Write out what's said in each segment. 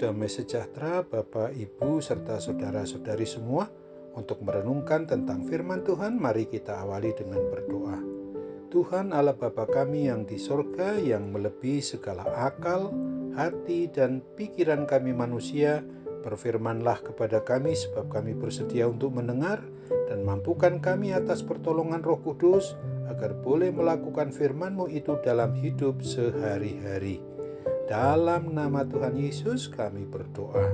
damai sejahtera Bapak, Ibu, serta saudara-saudari semua. Untuk merenungkan tentang firman Tuhan, mari kita awali dengan berdoa. Tuhan Allah Bapa kami yang di sorga, yang melebihi segala akal, hati, dan pikiran kami manusia, berfirmanlah kepada kami sebab kami bersedia untuk mendengar, dan mampukan kami atas pertolongan Roh Kudus, agar boleh melakukan firman-Mu itu dalam hidup sehari-hari. Dalam nama Tuhan Yesus kami berdoa.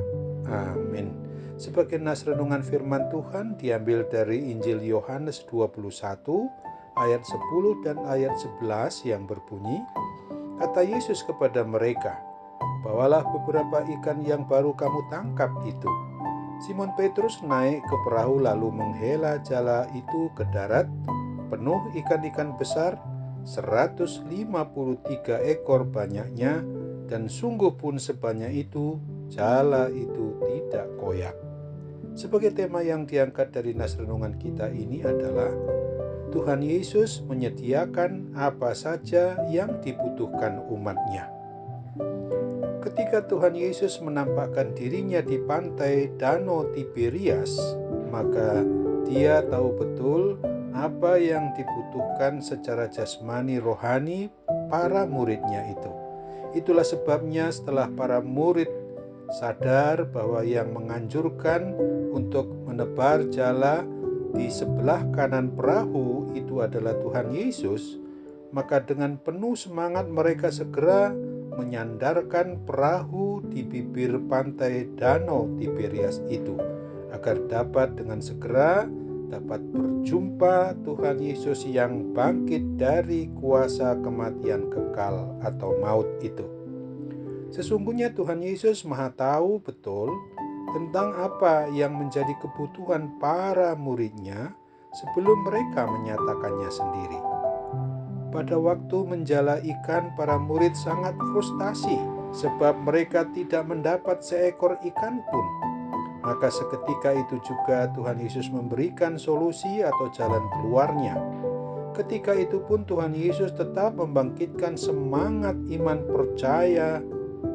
Amin. Sebagai nas renungan firman Tuhan diambil dari Injil Yohanes 21 ayat 10 dan ayat 11 yang berbunyi, kata Yesus kepada mereka, bawalah beberapa ikan yang baru kamu tangkap itu. Simon Petrus naik ke perahu lalu menghela jala itu ke darat, penuh ikan-ikan besar, 153 ekor banyaknya, dan sungguh pun sebanyak itu, jala itu tidak koyak. Sebagai tema yang diangkat dari nas renungan kita ini adalah Tuhan Yesus menyediakan apa saja yang dibutuhkan umat-Nya. Ketika Tuhan Yesus menampakkan dirinya di pantai Danau Tiberias, maka Dia tahu betul apa yang dibutuhkan secara jasmani rohani para murid-Nya itu. Itulah sebabnya setelah para murid sadar bahwa yang menganjurkan untuk menebar jala di sebelah kanan perahu itu adalah Tuhan Yesus, maka dengan penuh semangat mereka segera menyandarkan perahu di bibir pantai Danau Tiberias itu, agar dapat dengan segera dapat berjumpa Tuhan Yesus yang bangkit dari kuasa kematian kekal atau maut itu. Sesungguhnya Tuhan Yesus Maha tahu betul tentang apa yang menjadi kebutuhan para murid-Nya sebelum mereka menyatakannya sendiri. Pada waktu menjala ikan, para murid sangat frustasi sebab mereka tidak mendapat seekor ikan pun. Maka seketika itu juga Tuhan Yesus memberikan solusi atau jalan keluarnya. Ketika itu pun Tuhan Yesus tetap membangkitkan semangat iman percaya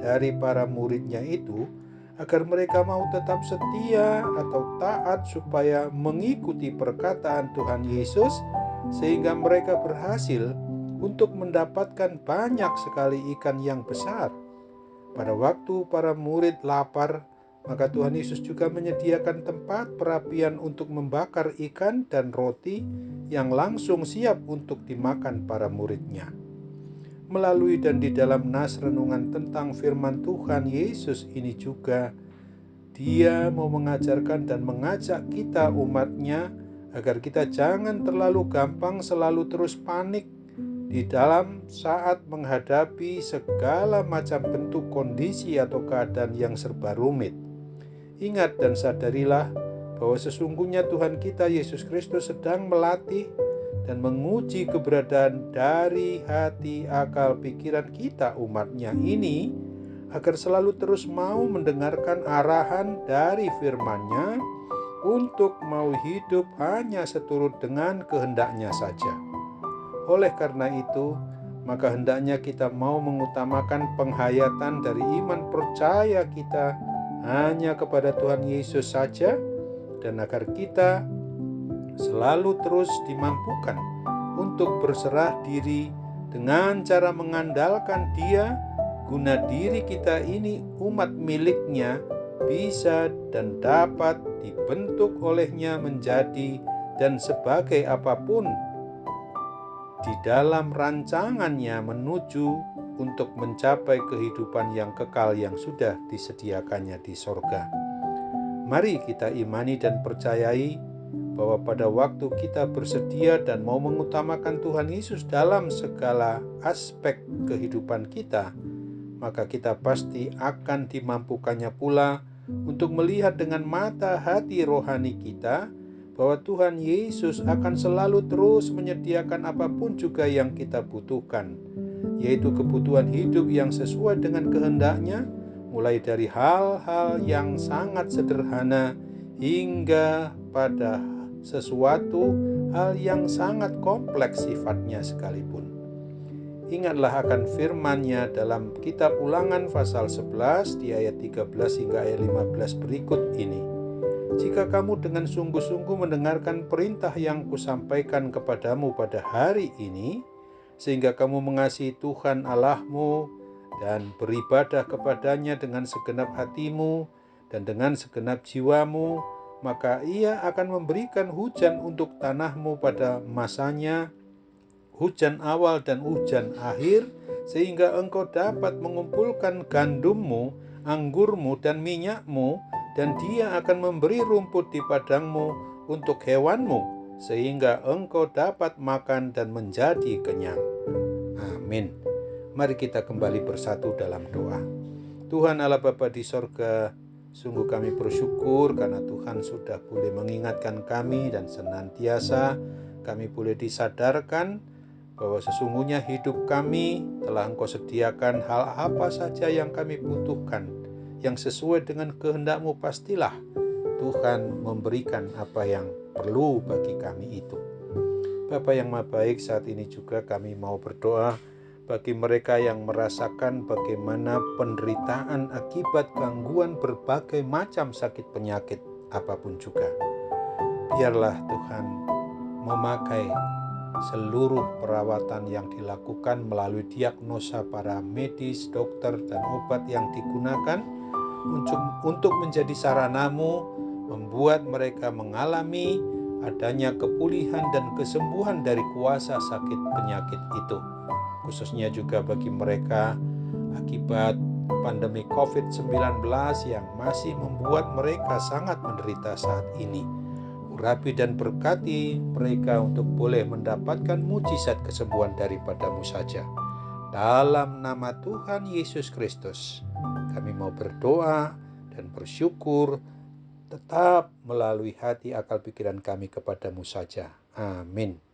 dari para murid-Nya itu, agar mereka mau tetap setia atau taat supaya mengikuti perkataan Tuhan Yesus, sehingga mereka berhasil untuk mendapatkan banyak sekali ikan yang besar. Pada waktu para murid lapar, maka Tuhan Yesus juga menyediakan tempat perapian untuk membakar ikan dan roti yang langsung siap untuk dimakan para murid-Nya. Melalui dan di dalam nas renungan tentang firman Tuhan Yesus ini juga, Dia mau mengajarkan dan mengajak kita umat-Nya agar kita jangan terlalu gampang selalu terus panik di dalam saat menghadapi segala macam bentuk kondisi atau keadaan yang serba rumit. Ingat dan sadarilah bahwa sesungguhnya Tuhan kita Yesus Kristus sedang melatih dan menguji keberadaan dari hati, akal, pikiran kita umat-Nya ini, agar selalu terus mau mendengarkan arahan dari firman-Nya untuk mau hidup hanya seturut dengan kehendak-Nya saja. Oleh karena itu, maka hendaknya kita mau mengutamakan penghayatan dari iman percaya kita hanya kepada Tuhan Yesus saja, dan agar kita selalu terus dimampukan untuk berserah diri dengan cara mengandalkan Dia, guna diri kita ini umat milik-Nya bisa dan dapat dibentuk oleh-Nya menjadi dan sebagai apapun di dalam rancangan-Nya menuju untuk mencapai kehidupan yang kekal yang sudah disediakannya di sorga. Mari kita imani dan percayai bahwa pada waktu kita bersedia dan mau mengutamakan Tuhan Yesus dalam segala aspek kehidupan kita, maka kita pasti akan dimampukannya pula untuk melihat dengan mata hati rohani kita bahwa Tuhan Yesus akan selalu terus menyediakan apapun juga yang kita butuhkan, yaitu kebutuhan hidup yang sesuai dengan kehendak-Nya, mulai dari hal-hal yang sangat sederhana hingga pada sesuatu hal yang sangat kompleks sifatnya sekalipun. Ingatlah akan firman-Nya dalam kitab Ulangan pasal 11 di ayat 13 hingga ayat 15 berikut ini. Jika kamu dengan sungguh-sungguh mendengarkan perintah yang kusampaikan kepadamu pada hari ini, sehingga kamu mengasihi Tuhan Allahmu dan beribadah kepadanya dengan segenap hatimu dan dengan segenap jiwamu, maka Ia akan memberikan hujan untuk tanahmu pada masanya, hujan awal dan hujan akhir, sehingga engkau dapat mengumpulkan gandummu, anggurmu, dan minyakmu, dan Dia akan memberi rumput di padangmu untuk hewanmu, sehingga engkau dapat makan dan menjadi kenyang. Amin. Mari kita kembali bersatu dalam doa. Tuhan Allah Bapa di sorga, sungguh kami bersyukur karena Tuhan sudah boleh mengingatkan kami dan senantiasa kami boleh disadarkan bahwa sesungguhnya hidup kami telah Engkau sediakan hal apa saja yang kami butuhkan, yang sesuai dengan kehendak-Mu. Pastilah Tuhan memberikan apa yang perlu bagi kami itu. Bapa yang Maha Baik, saat ini juga kami mau berdoa bagi mereka yang merasakan bagaimana penderitaan akibat gangguan berbagai macam sakit penyakit apapun juga. Biarlah Tuhan memakai seluruh perawatan yang dilakukan melalui diagnosa para medis, dokter, dan obat yang digunakan untuk menjadi sarana-Mu, membuat mereka mengalami adanya kepulihan dan kesembuhan dari kuasa sakit penyakit itu. Khususnya juga bagi mereka akibat pandemi COVID-19 yang masih membuat mereka sangat menderita saat ini. Urapi dan berkati mereka untuk boleh mendapatkan mujizat kesembuhan daripada-Mu saja. Dalam nama Tuhan Yesus Kristus, kami mau berdoa dan bersyukur tetap melalui hati, akal, pikiran kami kepada-Mu saja. Amin.